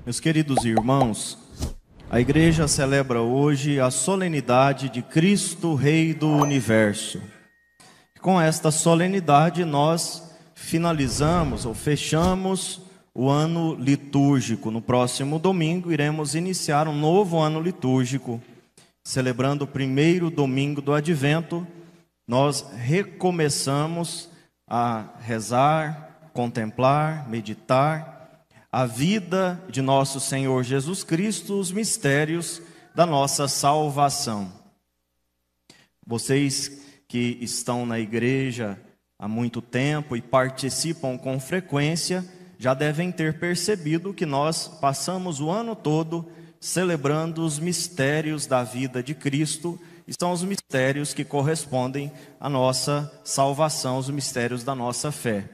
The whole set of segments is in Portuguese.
Meus queridos irmãos, a igreja celebra hoje a solenidade de Cristo, Rei do Universo. Com esta solenidade nós finalizamos ou fechamos o ano litúrgico. No próximo domingo iremos iniciar um novo ano litúrgico, celebrando o primeiro domingo do Advento. Nós recomeçamos a rezar, contemplar, meditar a vida de nosso Senhor Jesus Cristo, os mistérios da nossa salvação. Vocês que estão na igreja há muito tempo e participam com frequência, já devem ter percebido que nós passamos o ano todo celebrando os mistérios da vida de Cristo, e são os mistérios que correspondem à nossa salvação, os mistérios da nossa fé.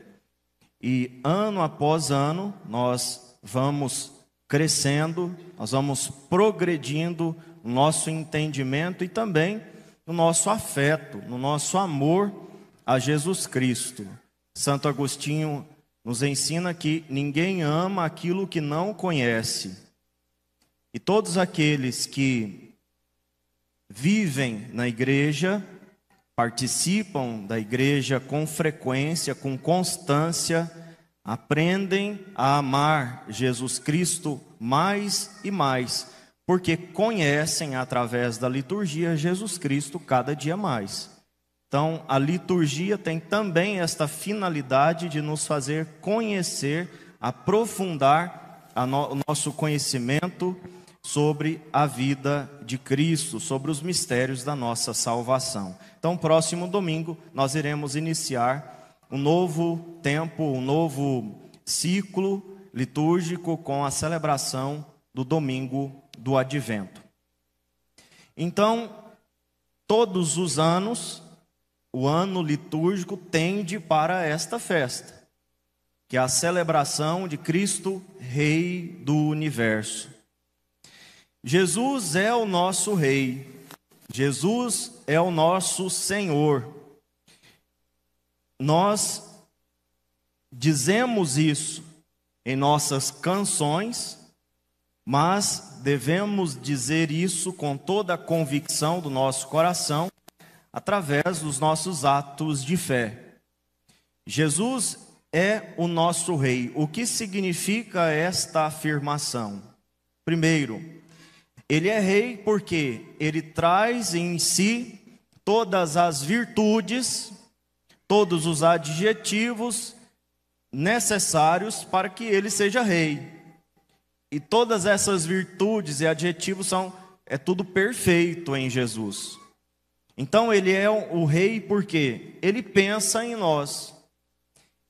E ano após ano, nós vamos crescendo, nós vamos progredindo no nosso entendimento e também no nosso afeto, no nosso amor a Jesus Cristo. Santo Agostinho nos ensina que ninguém ama aquilo que não conhece. E todos aqueles que vivem na igreja, participam da igreja com frequência, com constância, aprendem a amar Jesus Cristo mais e mais, porque conhecem através da liturgia Jesus Cristo cada dia mais. Então, a liturgia tem também esta finalidade de nos fazer conhecer, aprofundar o nosso conhecimento sobre a vida de Cristo, sobre os mistérios da nossa salvação. Então, próximo domingo, nós iremos iniciar um novo tempo, um novo ciclo litúrgico com a celebração do domingo do Advento. Então, todos os anos, o ano litúrgico tende para esta festa, que é a celebração de Cristo, Rei do Universo. Jesus é o nosso Rei, Jesus é o nosso Senhor. Nós dizemos isso em nossas canções, mas devemos dizer isso com toda a convicção do nosso coração, através dos nossos atos de fé. Jesus é o nosso Rei. O que significa esta afirmação? Primeiro, Ele é Rei porque Ele traz em si todas as virtudes, todos os adjetivos necessários para que Ele seja Rei. E todas essas virtudes e adjetivos é tudo perfeito em Jesus. Então Ele é o Rei porque Ele pensa em nós.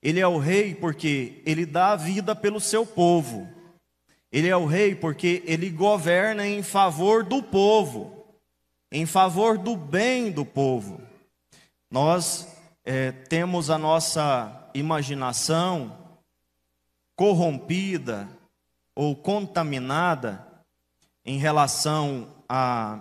Ele é o Rei porque Ele dá a vida pelo seu povo. Ele é o Rei porque Ele governa em favor do povo, em favor do bem do povo. Nós temos a nossa imaginação corrompida ou contaminada em relação a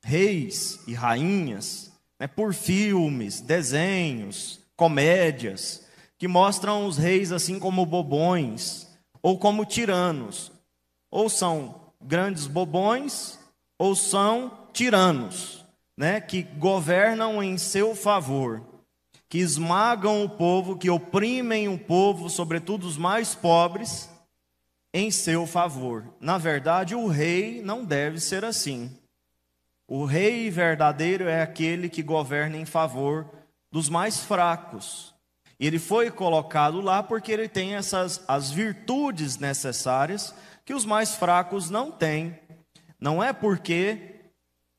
reis e rainhas, por filmes, desenhos, comédias, que mostram os reis assim como bobões, ou como tiranos, ou são grandes bobões, ou são tiranos, que governam em seu favor, que esmagam o povo, que oprimem o povo, sobretudo os mais pobres, em seu favor. Na verdade, o rei não deve ser assim. O rei verdadeiro é aquele que governa em favor dos mais fracos. E ele foi colocado lá porque ele tem as virtudes necessárias que os mais fracos não têm. Não é porque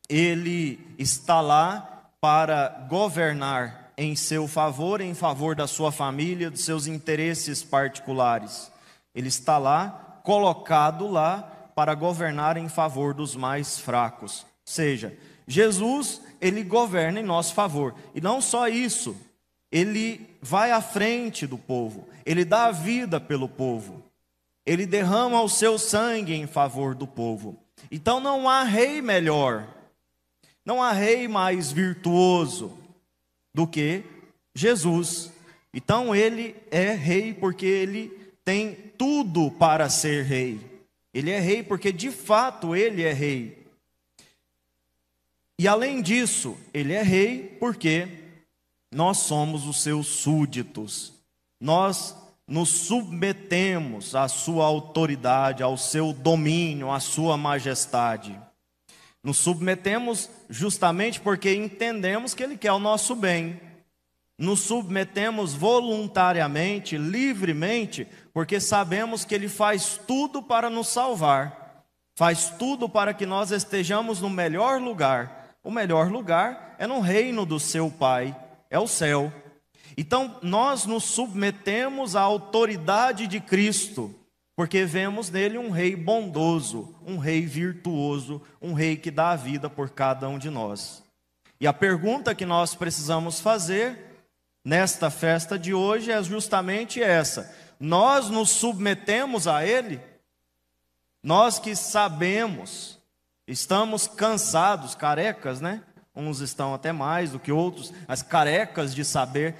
ele está lá para governar em seu favor, em favor da sua família, dos seus interesses particulares. Ele está lá, colocado lá, para governar em favor dos mais fracos. Ou seja, Jesus, ele governa em nosso favor. E não só isso, ele vai à frente do povo, ele dá a vida pelo povo, ele derrama o seu sangue em favor do povo. Então não há rei melhor, não há rei mais virtuoso do que Jesus. Então ele é rei porque ele tem tudo para ser rei. Ele é rei porque de fato ele é rei. E além disso, ele é rei porque nós somos os seus súditos. Nós nos submetemos à sua autoridade, ao seu domínio, à sua majestade. Nos submetemos justamente porque entendemos que ele quer o nosso bem. Nos submetemos voluntariamente, livremente, porque sabemos que ele faz tudo para nos salvar. Faz tudo para que nós estejamos no melhor lugar. O melhor lugar é no reino do seu Pai, é o céu. Então, nós nos submetemos à autoridade de Cristo, porque vemos nele um rei bondoso, um rei virtuoso, um rei que dá a vida por cada um de nós. E a pergunta que nós precisamos fazer nesta festa de hoje é justamente essa: nós nos submetemos a ele? Nós que sabemos, estamos cansados, carecas, né? Uns estão até mais do que outros, mas carecas de saber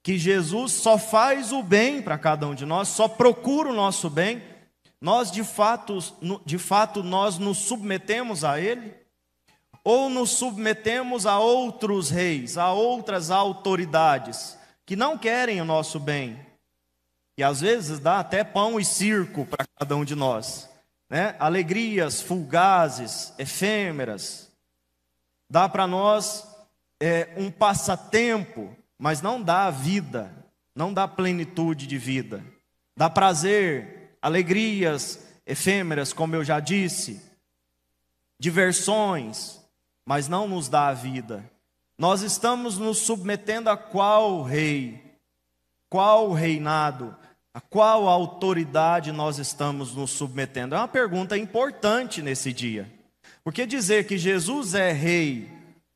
que Jesus só faz o bem para cada um de nós, só procura o nosso bem. Nós de fato nós nos submetemos a ele? Ou nos submetemos a outros reis, a outras autoridades que não querem o nosso bem? E às vezes dá até pão e circo para cada um de nós, né? Alegrias fugazes, efêmeras. Dá para nós um passatempo, mas não dá vida, não dá plenitude de vida. Dá prazer, alegrias efêmeras, como eu já disse, diversões, mas não nos dá a vida. Nós estamos nos submetendo a qual rei, qual reinado, a qual autoridade nós estamos nos submetendo? É uma pergunta importante nesse dia, porque dizer que Jesus é rei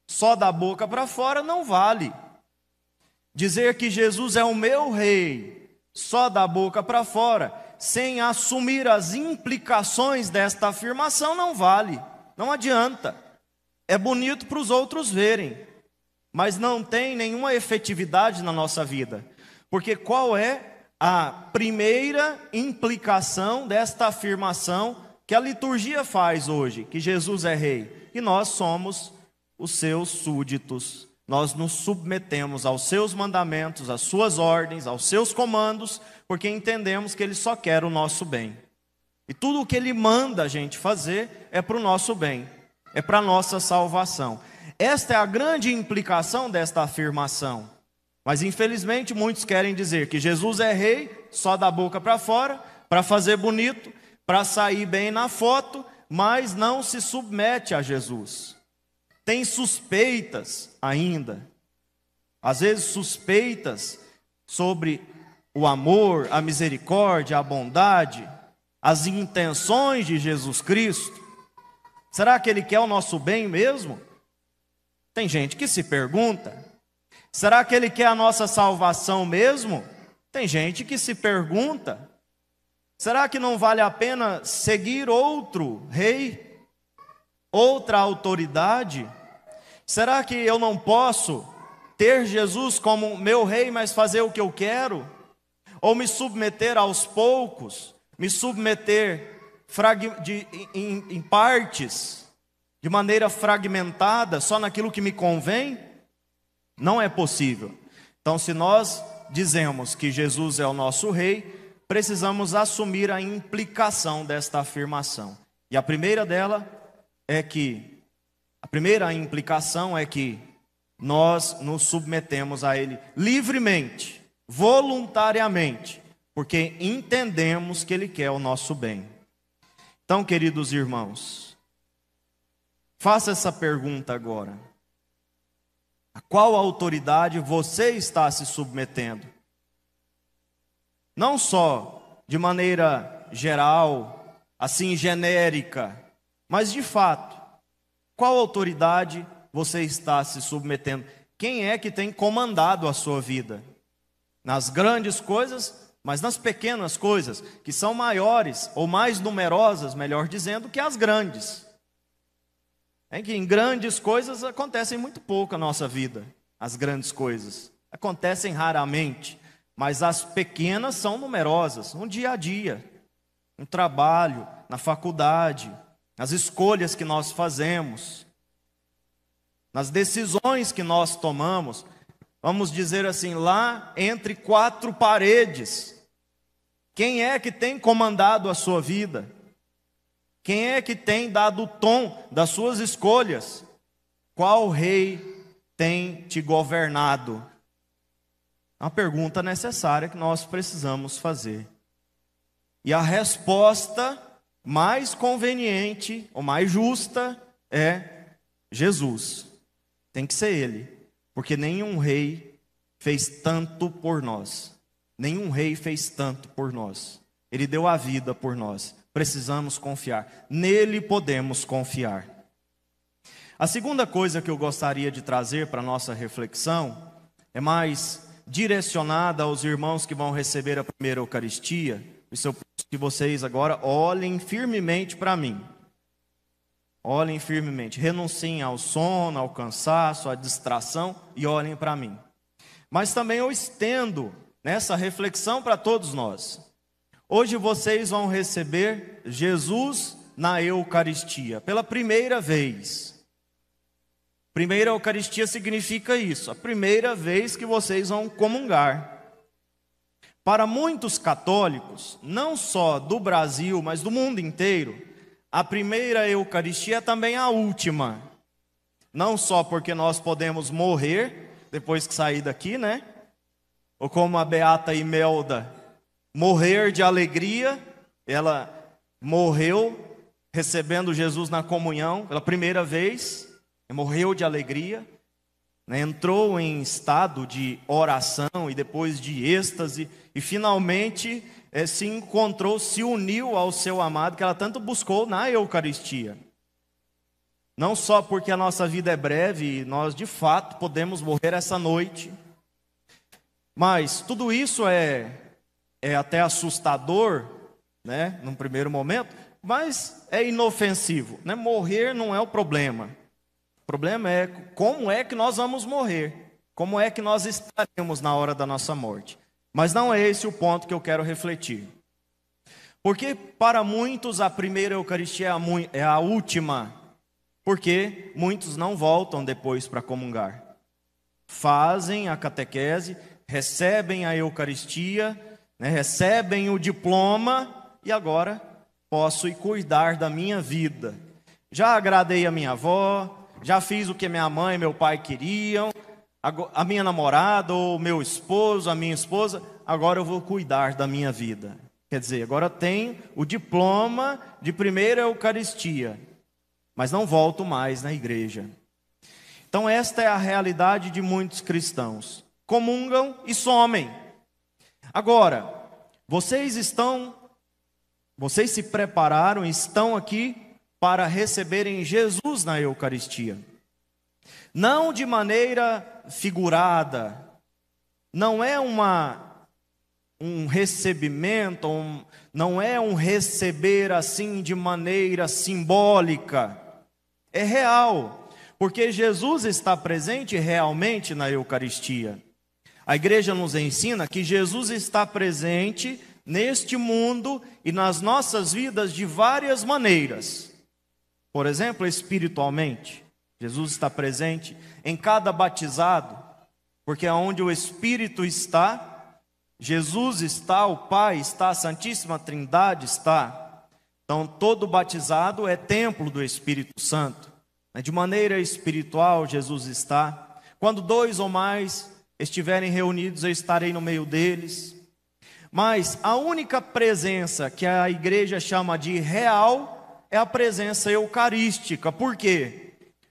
só da boca para fora não vale. Dizer que Jesus é o meu rei só da boca para fora, sem assumir as implicações desta afirmação, não vale, não adianta. É bonito para os outros verem, mas não tem nenhuma efetividade na nossa vida. Porque qual é a primeira implicação desta afirmação que a liturgia faz hoje? Que Jesus é rei e nós somos os seus súditos. Nós nos submetemos aos seus mandamentos, às suas ordens, aos seus comandos, porque entendemos que ele só quer o nosso bem. E tudo o que ele manda a gente fazer é para o nosso bem, é para a nossa salvação. Esta é a grande implicação desta afirmação. Mas infelizmente muitos querem dizer que Jesus é rei só da boca para fora, para fazer bonito, para sair bem na foto, mas não se submete a Jesus. Tem suspeitas ainda, às vezes suspeitas sobre o amor, a misericórdia, a bondade, as intenções de Jesus Cristo. Será que ele quer o nosso bem mesmo? Tem gente que se pergunta. Será que ele quer a nossa salvação mesmo? Tem gente que se pergunta. Será que não vale a pena seguir outro rei, outra autoridade? Será que eu não posso ter Jesus como meu rei, mas fazer o que eu quero? Ou me submeter aos poucos, me submeter em partes, de maneira fragmentada, só naquilo que me convém? Não é possível. Então, se nós dizemos que Jesus é o nosso rei, precisamos assumir a implicação desta afirmação. E a primeira implicação é que nós nos submetemos a ele livremente, voluntariamente, porque entendemos que ele quer o nosso bem. Então, queridos irmãos, faça essa pergunta agora. A qual autoridade você está se submetendo? Não só de maneira geral, assim genérica, mas de fato, qual autoridade você está se submetendo? Quem é que tem comandado a sua vida? Nas grandes coisas, mas nas pequenas coisas, que são maiores ou mais numerosas, melhor dizendo, que as grandes. É que em grandes coisas acontecem muito pouco na nossa vida, as grandes coisas. Acontecem raramente, mas as pequenas são numerosas, no dia a dia, no trabalho, na faculdade, nas escolhas que nós fazemos, nas decisões que nós tomamos, vamos dizer assim, lá entre quatro paredes. Quem é que tem comandado a sua vida? Quem é que tem dado o tom das suas escolhas? Qual rei tem te governado? É uma pergunta necessária que nós precisamos fazer. E a resposta mais conveniente ou mais justa é Jesus. Tem que ser Ele, porque nenhum rei fez tanto por nós. Nenhum rei fez tanto por nós. Ele deu a vida por nós. Precisamos confiar. Nele podemos confiar. A segunda coisa que eu gostaria de trazer para a nossa reflexão é mais direcionada aos irmãos que vão receber a primeira Eucaristia. Isso eu peço que vocês agora olhem firmemente para mim. Olhem firmemente. Renunciem ao sono, ao cansaço, à distração e olhem para mim. Mas também eu estendo nessa reflexão para todos nós. Hoje vocês vão receber Jesus na Eucaristia, pela primeira vez. Primeira Eucaristia significa isso, a primeira vez que vocês vão comungar. Para muitos católicos, não só do Brasil, mas do mundo inteiro, a primeira Eucaristia é também a última. Não só porque nós podemos morrer depois que sair daqui, né? Ou como a beata Imelda, morrer de alegria. Ela morreu recebendo Jesus na comunhão pela primeira vez, morreu de alegria, né? Entrou em estado de oração e depois de êxtase, e finalmente se encontrou, se uniu ao seu amado, que ela tanto buscou na Eucaristia. Não só porque a nossa vida é breve, e nós de fato podemos morrer essa noite, mas tudo isso é até assustador, né, num primeiro momento, mas é inofensivo, né? Morrer não é o problema. O problema é como é que nós vamos morrer, como é que nós estaremos na hora da nossa morte. Mas não é esse o ponto que eu quero refletir. Porque para muitos a primeira Eucaristia é a última, porque muitos não voltam depois para comungar. Fazem a catequese, recebem a Eucaristia, né, recebem o diploma e agora posso ir cuidar da minha vida. Já agradei a minha avó, já fiz o que minha mãe e meu pai queriam, a minha namorada ou meu esposo, a minha esposa, agora eu vou cuidar da minha vida. Quer dizer, agora tenho o diploma de primeira Eucaristia, mas não volto mais na igreja. Então esta é a realidade de muitos cristãos. Comungam e somem. Agora, vocês se prepararam, estão aqui para receberem Jesus na Eucaristia. Não de maneira figurada, não é um recebimento, não é um receber assim de maneira simbólica, é real, porque Jesus está presente realmente na Eucaristia. A igreja nos ensina que Jesus está presente neste mundo e nas nossas vidas de várias maneiras. Por exemplo, espiritualmente, Jesus está presente em cada batizado, porque onde o Espírito está, Jesus está, o Pai está, a Santíssima Trindade está. Então, todo batizado é templo do Espírito Santo. De maneira espiritual, Jesus está. Quando dois ou mais estiverem reunidos, eu estarei no meio deles. Mas a única presença que a igreja chama de real é a presença eucarística. Por quê?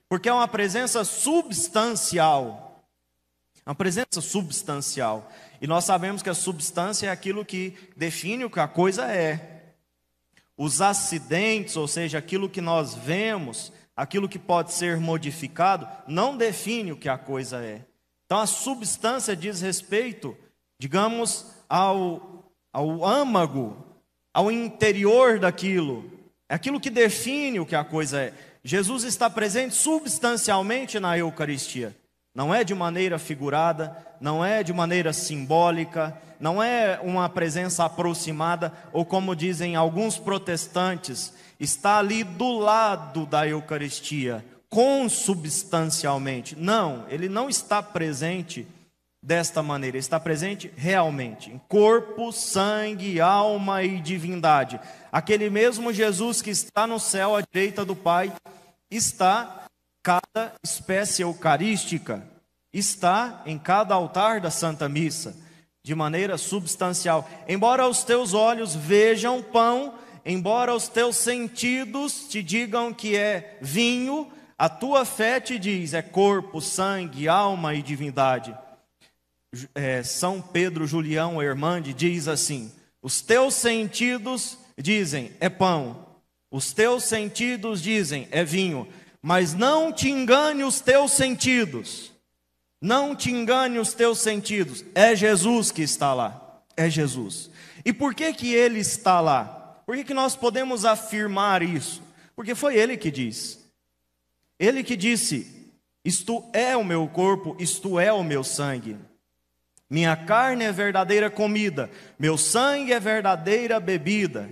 Porque é uma presença substancial. Uma presença substancial. E nós sabemos que a substância é aquilo que define o que a coisa é. Os acidentes, ou seja, aquilo que nós vemos, aquilo que pode ser modificado, não define o que a coisa é. Então a substância diz respeito, digamos, ao ao âmago, ao interior daquilo. É aquilo que define o que a coisa é. Jesus está presente substancialmente na Eucaristia. Não é de maneira figurada, não é de maneira simbólica, não é uma presença aproximada, ou como dizem alguns protestantes, está ali do lado da Eucaristia, consubstancialmente. Não, ele não está presente desta maneira, ele está presente realmente, em corpo, sangue, alma e divindade. Aquele mesmo Jesus que está no céu à direita do Pai, está cada espécie eucarística, está em cada altar da Santa Missa, de maneira substancial. Embora os teus olhos vejam pão, embora os teus sentidos te digam que é vinho, a tua fé te diz é corpo, sangue, alma e divindade. São Pedro Julião Hermande diz assim: os teus sentidos dizem é pão, os teus sentidos dizem é vinho, mas não te engane os teus sentidos, não te engane os teus sentidos, é Jesus que está lá, é Jesus. E por que que ele está lá? Por que que nós podemos afirmar isso? Porque foi ele que disse, ele que disse, isto é o meu corpo, isto é o meu sangue. Minha carne é verdadeira comida, meu sangue é verdadeira bebida.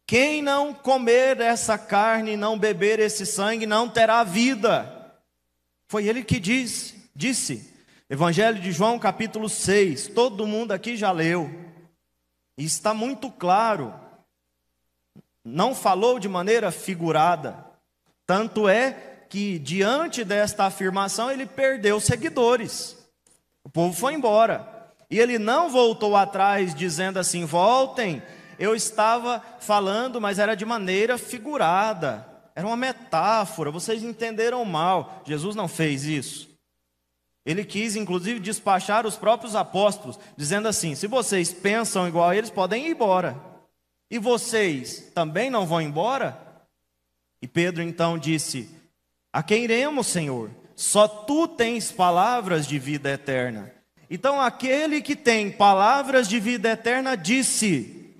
Quem não comer essa carne e não beber esse sangue não terá vida. Foi ele que disse. Evangelho de João capítulo 6, todo mundo aqui já leu. E está muito claro. Não falou de maneira figurada. Tanto é que diante desta afirmação ele perdeu seguidores. O povo foi embora. E ele não voltou atrás dizendo assim: voltem, eu estava falando, mas era de maneira figurada. Era uma metáfora, vocês entenderam mal. Jesus não fez isso. Ele quis inclusive despachar os próprios apóstolos, dizendo assim: se vocês pensam igual a eles, podem ir embora. E vocês também não vão embora? E Pedro então disse: a quem iremos, Senhor? Só tu tens palavras de vida eterna. Então aquele que tem palavras de vida eterna disse: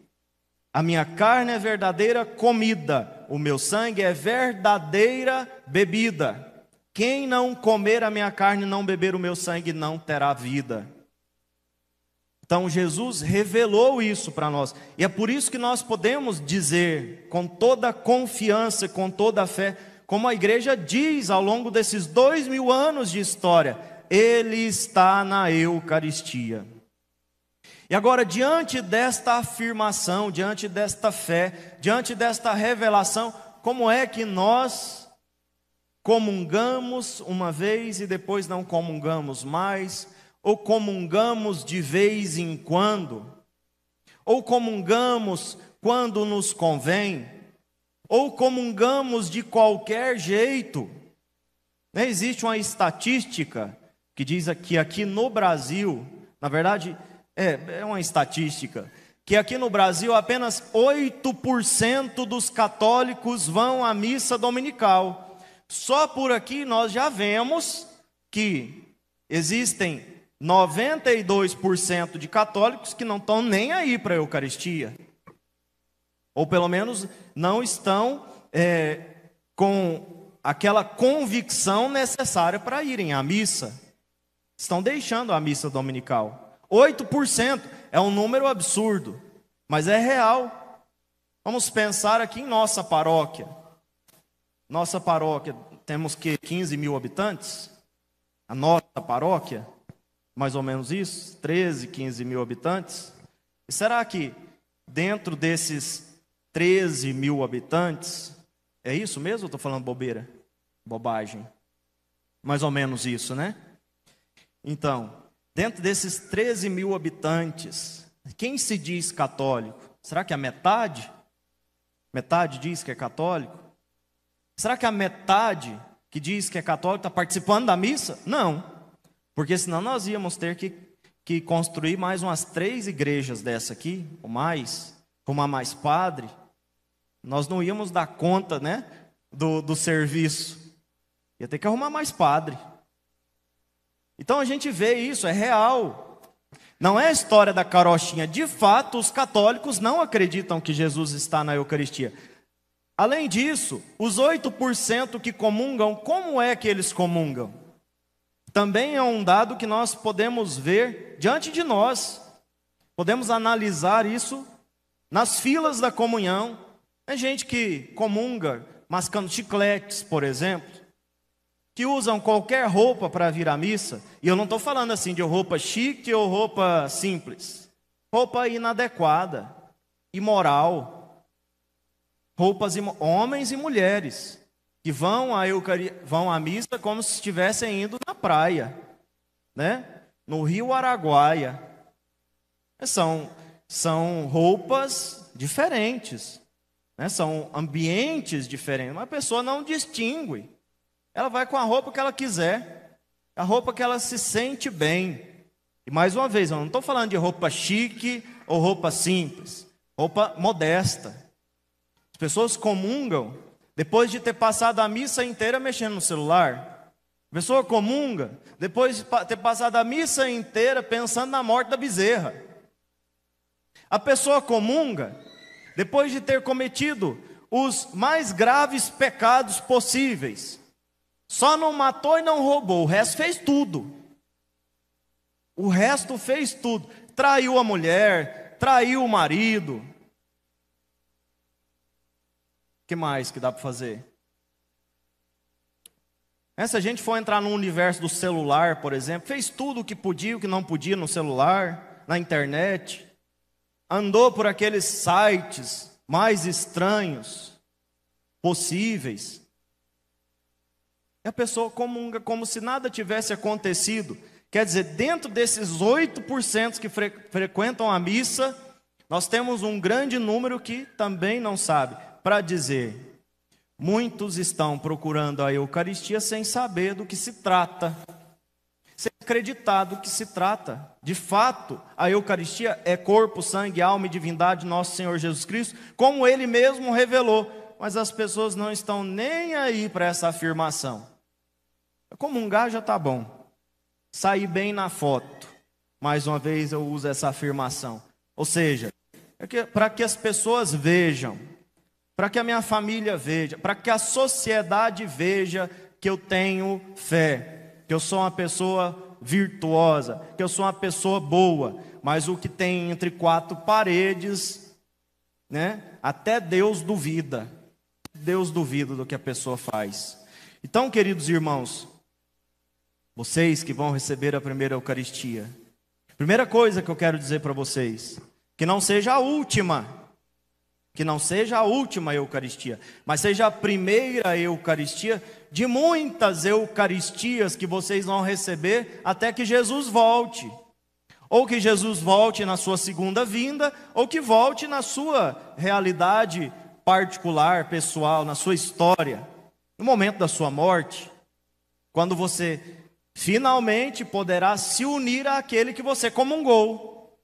a minha carne é verdadeira comida, o meu sangue é verdadeira bebida. Quem não comer a minha carne e não beber o meu sangue não terá vida. Então Jesus revelou isso para nós. E é por isso que nós podemos dizer com toda confiança, com toda a fé, como a igreja diz ao longo desses 2000 anos de história: ele está na Eucaristia. E agora, diante desta afirmação, diante desta fé, diante desta revelação, como é que nós comungamos uma vez e depois não comungamos mais? Ou comungamos de vez em quando? Ou comungamos quando nos convém? Ou comungamos de qualquer jeito? Existe uma estatística que diz que aqui no Brasil, na verdade, é uma estatística, que aqui no Brasil apenas 8% dos católicos vão à missa dominical. Só por aqui nós já vemos que existem 92% de católicos que não estão nem aí para a Eucaristia. Ou pelo menos não estão com aquela convicção necessária para irem à missa. Estão deixando a missa dominical. 8% é um número absurdo, mas é real. Vamos pensar aqui em nossa paróquia. Nossa paróquia, temos que 15 mil habitantes? A nossa paróquia, mais ou menos isso, 13, 15 mil habitantes. E será que dentro desses 13 mil habitantes, é isso mesmo ou estou falando bobeira? Bobagem. Mais ou menos isso, né? Então, dentro desses 13 mil habitantes, quem se diz católico? Será que a metade? Metade diz que é católico? Será que a metade que diz que é católico está participando da missa? Não, porque senão nós íamos ter que construir mais umas 3 igrejas dessa aqui, ou mais, arrumar mais padre. Nós não íamos dar conta, né, do serviço. Ia ter que arrumar mais padre. Então a gente vê isso, é real. Não é a história da carochinha. De fato, os católicos não acreditam que Jesus está na Eucaristia. Além disso, os 8% que comungam, como é que eles comungam? Também é um dado que nós podemos ver diante de nós. Podemos analisar isso nas filas da comunhão. Tem gente que comunga mascando chicletes, por exemplo, que usam qualquer roupa para vir à missa. E eu não estou falando assim de roupa chique ou roupa simples. Roupa inadequada, imoral. Roupas, homens e mulheres, que vão à missa como se estivessem indo na praia, né? No Rio Araguaia. São roupas diferentes, né? São ambientes diferentes. Uma pessoa não distingue. Ela vai com a roupa que ela quiser, a roupa que ela se sente bem. E mais uma vez, eu não estou falando de roupa chique ou roupa simples, roupa modesta. As pessoas comungam depois de ter passado a missa inteira mexendo no celular. A pessoa comunga depois de ter passado a missa inteira pensando na morte da bezerra. A pessoa comunga depois de ter cometido os mais graves pecados possíveis. Só não matou e não roubou, o resto fez tudo. O resto fez tudo. Traiu a mulher, traiu o marido. O que mais que dá para fazer? Se a gente for entrar no universo do celular, por exemplo, fez tudo o que podia, o que não podia no celular, na internet. Andou por aqueles sites mais estranhos possíveis. E a pessoa comunga como se nada tivesse acontecido. Quer dizer, dentro desses 8% que frequentam a missa, nós temos um grande número que também não sabe. Para dizer, muitos estão procurando a Eucaristia sem saber do que se trata, sem acreditar do que se trata. De fato, a Eucaristia é corpo, sangue, alma e divindade de nosso Senhor Jesus Cristo, como Ele mesmo revelou. Mas as pessoas não estão nem aí para essa afirmação. Comungar já está bom. Sair bem na foto. Mais uma vez eu uso essa afirmação. Ou seja, para que as pessoas vejam, para que a minha família veja, para que a sociedade veja que eu tenho fé, que eu sou uma pessoa virtuosa, que eu sou uma pessoa boa. Mas o que tem entre quatro paredes, né? Até Deus duvida. Deus duvida do que a pessoa faz. Então, queridos irmãos, vocês que vão receber a primeira Eucaristia, primeira coisa que eu quero dizer para vocês, que não seja a última, Eucaristia, mas seja a primeira Eucaristia de muitas Eucaristias que vocês vão receber até que Jesus volte. Ou que Jesus volte na sua segunda vinda, ou que volte na sua realidade particular, pessoal, na sua história. No momento da sua morte, quando você finalmente poderá se unir àquele que você comungou.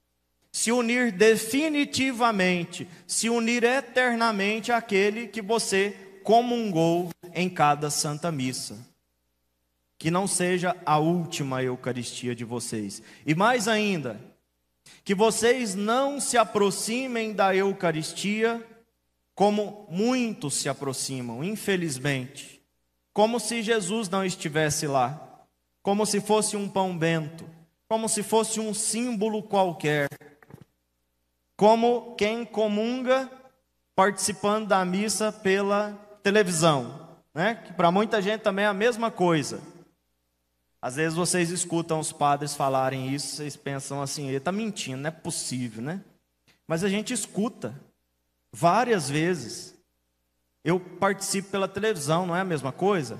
Se unir definitivamente, se unir eternamente àquele que você comungou em cada Santa Missa. Que não seja a última Eucaristia de vocês. E mais ainda, que vocês não se aproximem da Eucaristia como muitos se aproximam, infelizmente. Como se Jesus não estivesse lá. Como se fosse um pão bento. Como se fosse um símbolo qualquer. Como quem comunga participando da missa pela televisão, né? Que para muita gente também é a mesma coisa. Às vezes vocês escutam os padres falarem isso, vocês pensam assim, ele está mentindo, não é possível, né? Mas a gente escuta várias vezes. Eu participo pela televisão, não é a mesma coisa?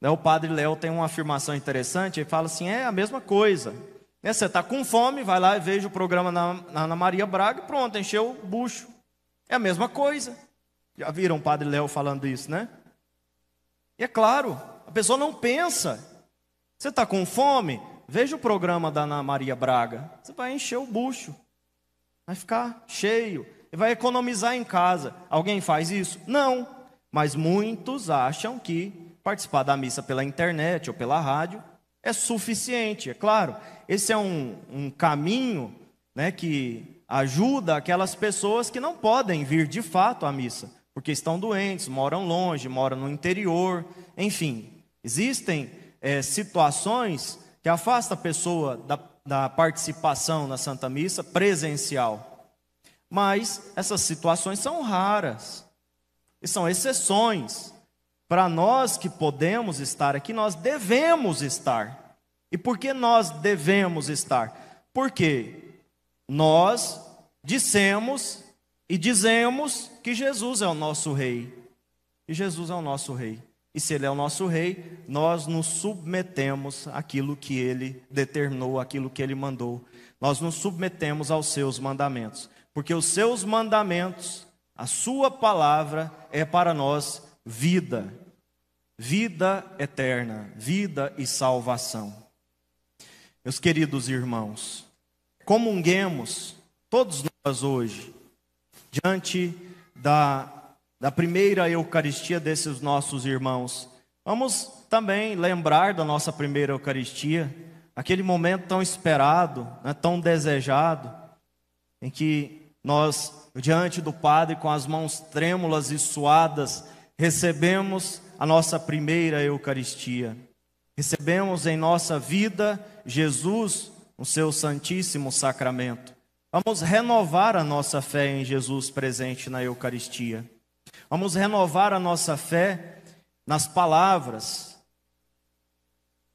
O padre Léo tem uma afirmação interessante, ele fala assim, é a mesma coisa. Você está com fome, vai lá e veja o programa na Ana Maria Braga e pronto, encheu o bucho. É a mesma coisa. Já viram o padre Léo falando isso, né? E é claro, a pessoa não pensa. Você está com fome? Veja o programa da Ana Maria Braga. Você vai encher o bucho. Vai ficar cheio. E vai economizar em casa. Alguém faz isso? Não. Mas muitos acham que participar da missa pela internet ou pela rádio é suficiente. É claro, esse é um caminho, né, que ajuda aquelas pessoas que não podem vir de fato à missa, porque estão doentes, moram longe, moram no interior, enfim. Existem situações que afastam a pessoa da participação na Santa Missa presencial. Mas essas situações são raras, e são exceções. Para nós que podemos estar aqui, nós devemos estar. E por que nós devemos estar? Porque nós dissemos e dizemos que Jesus é o nosso Rei. E Jesus é o nosso Rei. E se Ele é o nosso Rei, nós nos submetemos àquilo que Ele determinou, àquilo que Ele mandou. Nós nos submetemos aos seus mandamentos. Porque os seus mandamentos, a sua palavra é para nós vida. Vida eterna, vida e salvação. Meus queridos irmãos, comunguemos todos nós hoje, diante da primeira Eucaristia desses nossos irmãos. Vamos também lembrar da nossa primeira Eucaristia, aquele momento tão esperado, né, tão desejado, em que nós, diante do Padre, com as mãos trêmulas e suadas, recebemos a nossa primeira Eucaristia. Recebemos em nossa vida Jesus, o seu Santíssimo Sacramento. Vamos renovar a nossa fé em Jesus presente na Eucaristia. Vamos renovar a nossa fé nas palavras,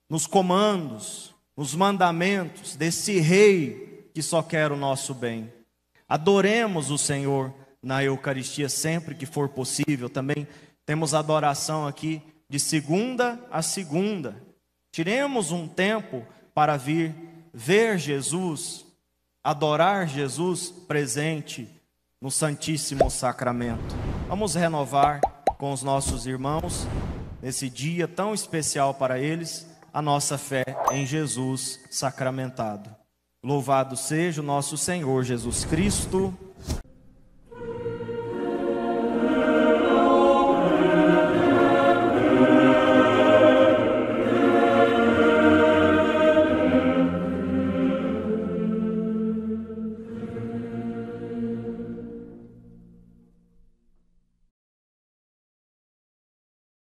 nos comandos, nos mandamentos desse Rei que só quer o nosso bem. Adoremos o Senhor na Eucaristia sempre que for possível. Também temos adoração aqui de segunda a segunda. Tiremos um tempo para vir ver Jesus, adorar Jesus presente no Santíssimo Sacramento. Vamos renovar com os nossos irmãos, nesse dia tão especial para eles, a nossa fé em Jesus sacramentado. Louvado seja o nosso Senhor Jesus Cristo.